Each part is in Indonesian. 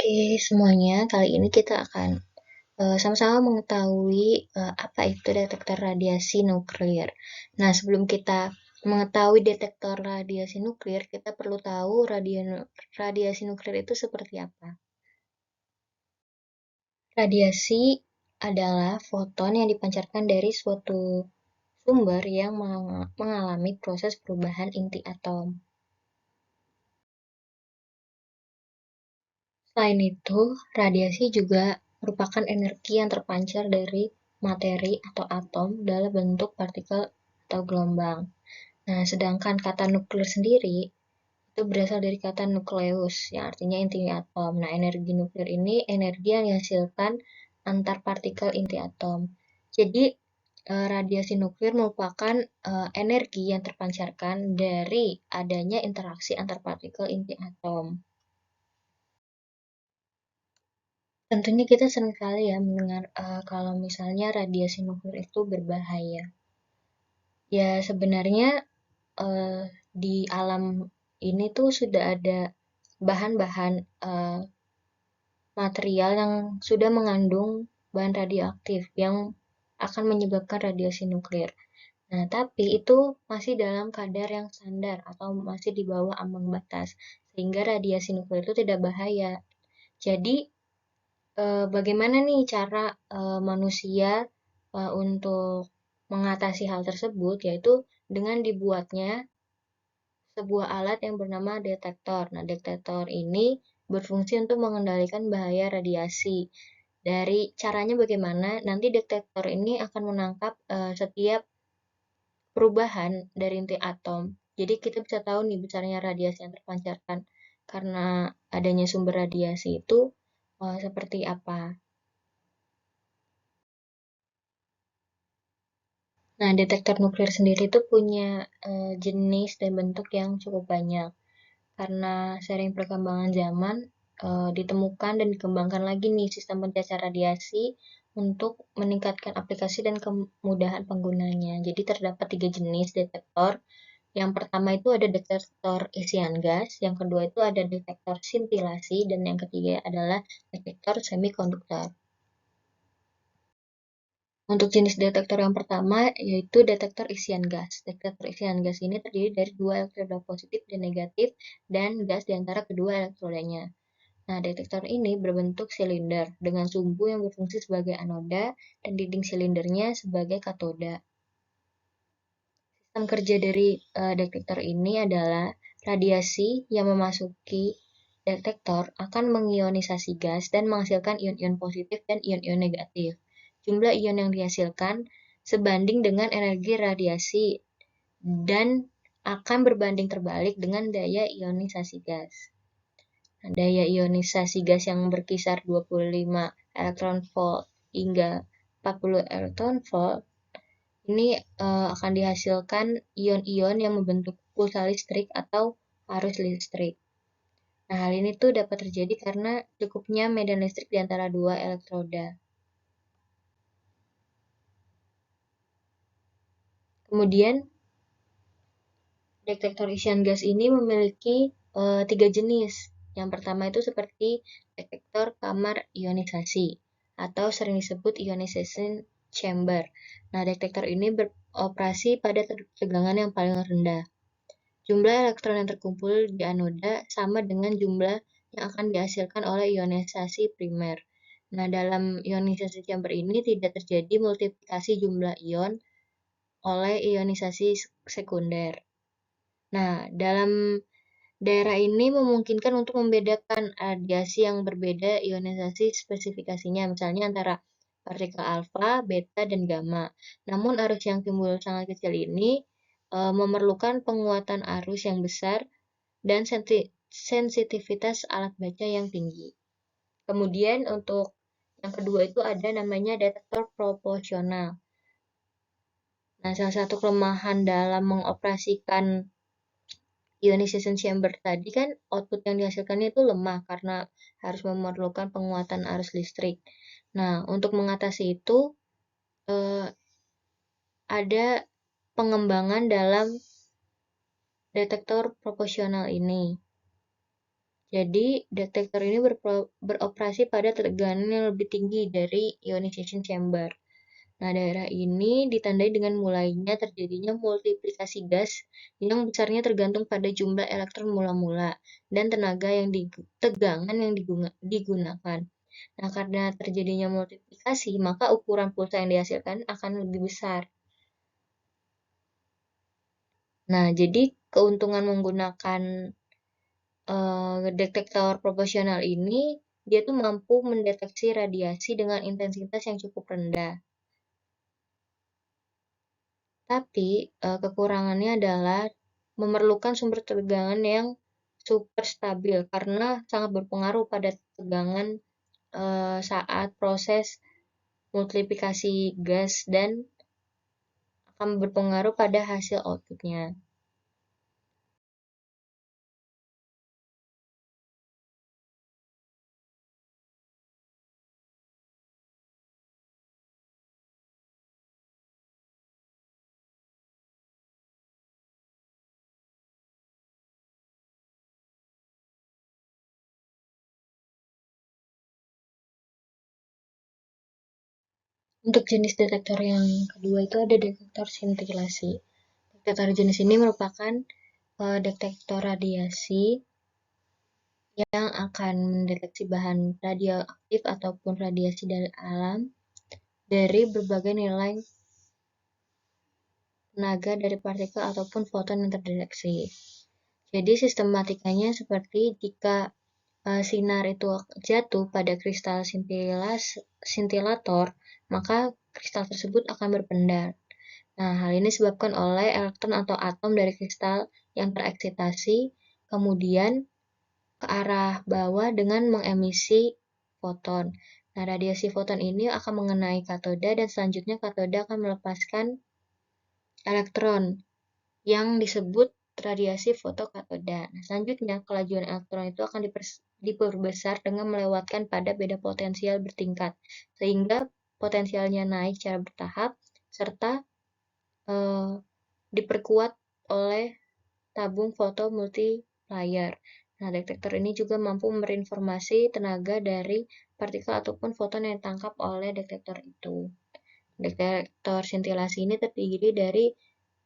Oke, semuanya, kali ini kita akan sama-sama mengetahui apa itu detektor radiasi nuklir. Nah, sebelum kita mengetahui detektor radiasi nuklir, kita perlu tahu radiasi nuklir itu seperti apa. Radiasi adalah foton yang dipancarkan dari suatu sumber yang mengalami proses perubahan inti atom. Selain itu, radiasi juga merupakan energi yang terpancar dari materi atau atom dalam bentuk partikel atau gelombang. Nah, sedangkan kata nuklir sendiri itu berasal dari kata nukleus, yang artinya inti atom. Nah, energi nuklir ini energi yang dihasilkan antar partikel inti atom. Jadi, radiasi nuklir merupakan energi yang terpancarkan dari adanya interaksi antar partikel inti atom. Tentunya kita sering kali ya mendengar kalau misalnya radiasi nuklir itu berbahaya. Ya sebenarnya eh, di alam ini tuh sudah ada bahan-bahan material yang sudah mengandung bahan radioaktif yang akan menyebabkan radiasi nuklir. Nah, tapi itu masih dalam kadar yang standar atau masih di bawah ambang batas, sehingga radiasi nuklir itu tidak bahaya. Jadi, bagaimana nih cara manusia untuk mengatasi hal tersebut, yaitu dengan dibuatnya sebuah alat yang bernama detektor. Nah, detektor ini berfungsi untuk mengendalikan bahaya radiasi. Dari caranya bagaimana? Nanti detektor ini akan menangkap setiap perubahan dari inti atom. Jadi kita bisa tahu nih besarnya radiasi yang terpancarkan karena adanya sumber radiasi itu seperti apa. Nah, detektor nuklir sendiri itu punya jenis dan bentuk yang cukup banyak. Karena sering perkembangan zaman, ditemukan dan dikembangkan lagi nih sistem pencacar radiasi untuk meningkatkan aplikasi dan kemudahan penggunanya. Jadi terdapat 3 jenis detektor. Yang pertama itu ada detektor isian gas, yang kedua itu ada detektor sintilasi, dan yang ketiga adalah detektor semikonduktor. Untuk jenis detektor yang pertama yaitu detektor isian gas. Detektor isian gas ini terdiri dari dua elektroda positif dan negatif dan gas di antara kedua elektrodanya. Nah, detektor ini berbentuk silinder dengan sumbu yang berfungsi sebagai anoda dan dinding silindernya sebagai katoda. Sistem kerja dari detektor ini adalah radiasi yang memasuki detektor akan mengionisasi gas dan menghasilkan ion-ion positif dan ion-ion negatif. Jumlah ion yang dihasilkan sebanding dengan energi radiasi dan akan berbanding terbalik dengan daya ionisasi gas. Nah, daya ionisasi gas yang berkisar 25 elektron volt hingga 40 elektron volt ini akan dihasilkan ion-ion yang membentuk pulsa listrik atau arus listrik. Nah, hal ini tuh dapat terjadi karena cukupnya medan listrik di antara dua elektroda. Kemudian, detektor isian gas ini memiliki 3 jenis. Yang pertama itu seperti detektor kamar ionisasi atau sering disebut ionization chamber. Nah, detektor ini beroperasi pada tegangan yang paling rendah. Jumlah elektron yang terkumpul di anoda sama dengan jumlah yang akan dihasilkan oleh ionisasi primer. Nah, dalam ionisasi chamber ini tidak terjadi multiplikasi jumlah ion oleh ionisasi sekunder. Nah, dalam daerah ini memungkinkan untuk membedakan radiasi yang berbeda ionisasi spesifikasinya, misalnya antara partikel alfa, beta, dan gamma. Namun arus yang timbul sangat kecil ini memerlukan penguatan arus yang besar dan sensitivitas alat baca yang tinggi. Kemudian untuk yang kedua itu ada namanya detektor proporsional. Nah, salah satu kelemahan dalam mengoperasikan ionization chamber tadi kan output yang dihasilkannya itu lemah karena harus memerlukan penguatan arus listrik. Nah, untuk mengatasi itu ada pengembangan dalam detektor proporsional ini. Jadi, detektor ini beroperasi pada tegangan yang lebih tinggi dari ionization chamber. Nah, daerah ini ditandai dengan mulainya terjadinya multiplikasi gas yang besarnya tergantung pada jumlah elektron mula-mula dan tegangan yang digunakan. Nah, karena terjadinya multiplikasi, maka ukuran pulsa yang dihasilkan akan lebih besar. Nah, jadi keuntungan menggunakan detektor proporsional ini, dia tuh mampu mendeteksi radiasi dengan intensitas yang cukup rendah. Tapi kekurangannya adalah memerlukan sumber tegangan yang super stabil karena sangat berpengaruh pada tegangan saat proses multiplikasi gas dan akan berpengaruh pada hasil outputnya. Untuk jenis detektor yang kedua itu ada detektor sintilasi. Detektor jenis ini merupakan detektor radiasi yang akan mendeteksi bahan radioaktif ataupun radiasi dari alam dari berbagai nilai tenaga dari partikel ataupun foton yang terdeteksi. Jadi sistematikanya seperti jika sinar itu jatuh pada kristal sintilator, maka kristal tersebut akan berpendar. Nah, hal ini disebabkan oleh elektron atau atom dari kristal yang tereksitasi, kemudian ke arah bawah dengan mengemisi foton. Nah, radiasi foton ini akan mengenai katoda dan selanjutnya katoda akan melepaskan elektron yang disebut radiasi fotokatoda. Nah, selanjutnya kelajuan elektron itu akan diperbesar dengan melewatkan pada beda potensial bertingkat, sehingga potensialnya naik secara bertahap serta diperkuat oleh tabung foto multiplier. Nah, detektor ini juga mampu memberi informasi tenaga dari partikel ataupun foton yang ditangkap oleh detektor itu. Detektor sintilasi ini terdiri dari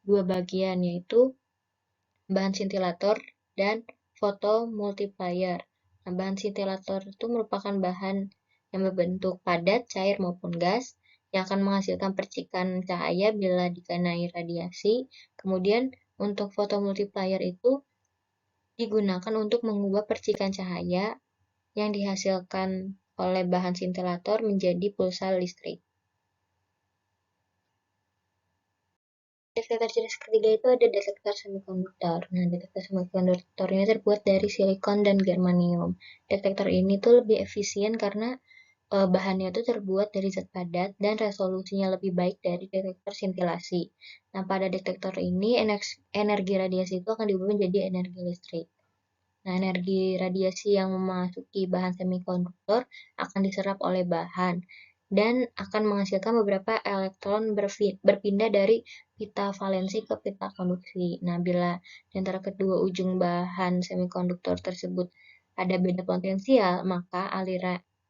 dua bagian, yaitu bahan sintilator dan fotomultiplier. Nah, bahan sintilator itu merupakan bahan yang berbentuk padat, cair maupun gas yang akan menghasilkan percikan cahaya bila dikenai radiasi. Kemudian untuk fotomultiplier itu digunakan untuk mengubah percikan cahaya yang dihasilkan oleh bahan sintilator menjadi pulsa listrik. Detektor jenis ketiga itu ada detektor semikonduktor. Nah, detektor semikonduktor ini terbuat dari silikon dan germanium. Detektor ini tuh lebih efisien karena bahannya itu terbuat dari zat padat dan resolusinya lebih baik dari detektor sintilasi. Nah, pada detektor ini energi radiasi itu akan diubah menjadi energi listrik. Nah, energi radiasi yang memasuki bahan semikonduktor akan diserap oleh bahan dan akan menghasilkan beberapa elektron berpindah dari pita valensi ke pita konduksi. Nah, bila di antara kedua ujung bahan semikonduktor tersebut ada beda potensial, maka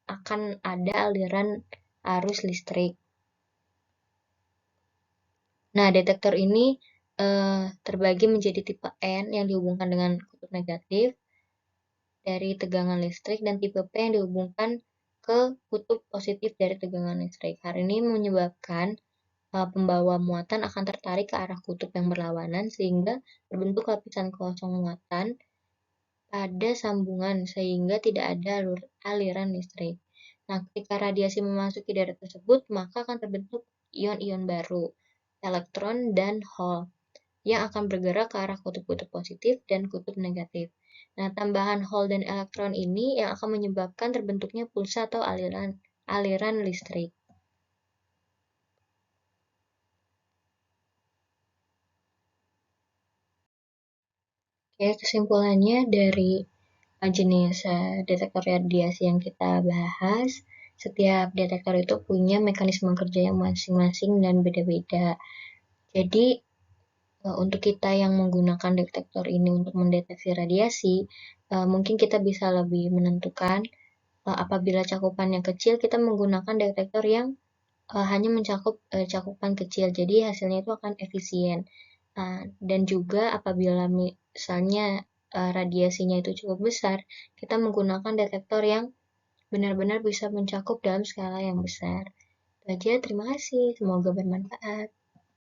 akan ada aliran arus listrik. Nah, detektor ini terbagi menjadi tipe N yang dihubungkan dengan kutub negatif dari tegangan listrik dan tipe P yang dihubungkan ke kutub positif dari tegangan listrik. Hal ini menyebabkan pembawa muatan akan tertarik ke arah kutub yang berlawanan sehingga terbentuk lapisan kosong muatan pada sambungan sehingga tidak ada aliran listrik. Nah, ketika radiasi memasuki daerah tersebut, maka akan terbentuk ion-ion baru, elektron dan hole, yang akan bergerak ke arah kutub-kutub positif dan kutub negatif. Nah, tambahan hole dan elektron ini yang akan menyebabkan terbentuknya pulsa atau aliran listrik. Oke, kesimpulannya dari jenis detektor radiasi yang kita bahas, setiap detektor itu punya mekanisme kerja yang masing-masing dan beda-beda. Jadi, untuk kita yang menggunakan detektor ini untuk mendeteksi radiasi, mungkin kita bisa lebih menentukan apabila cakupannya kecil, kita menggunakan detektor yang hanya mencakup cakupan kecil, jadi hasilnya itu akan efisien. Dan juga apabila misalnya radiasinya itu cukup besar, kita menggunakan detektor yang benar-benar bisa mencakup dalam skala yang besar. Itu aja, terima kasih. Semoga bermanfaat.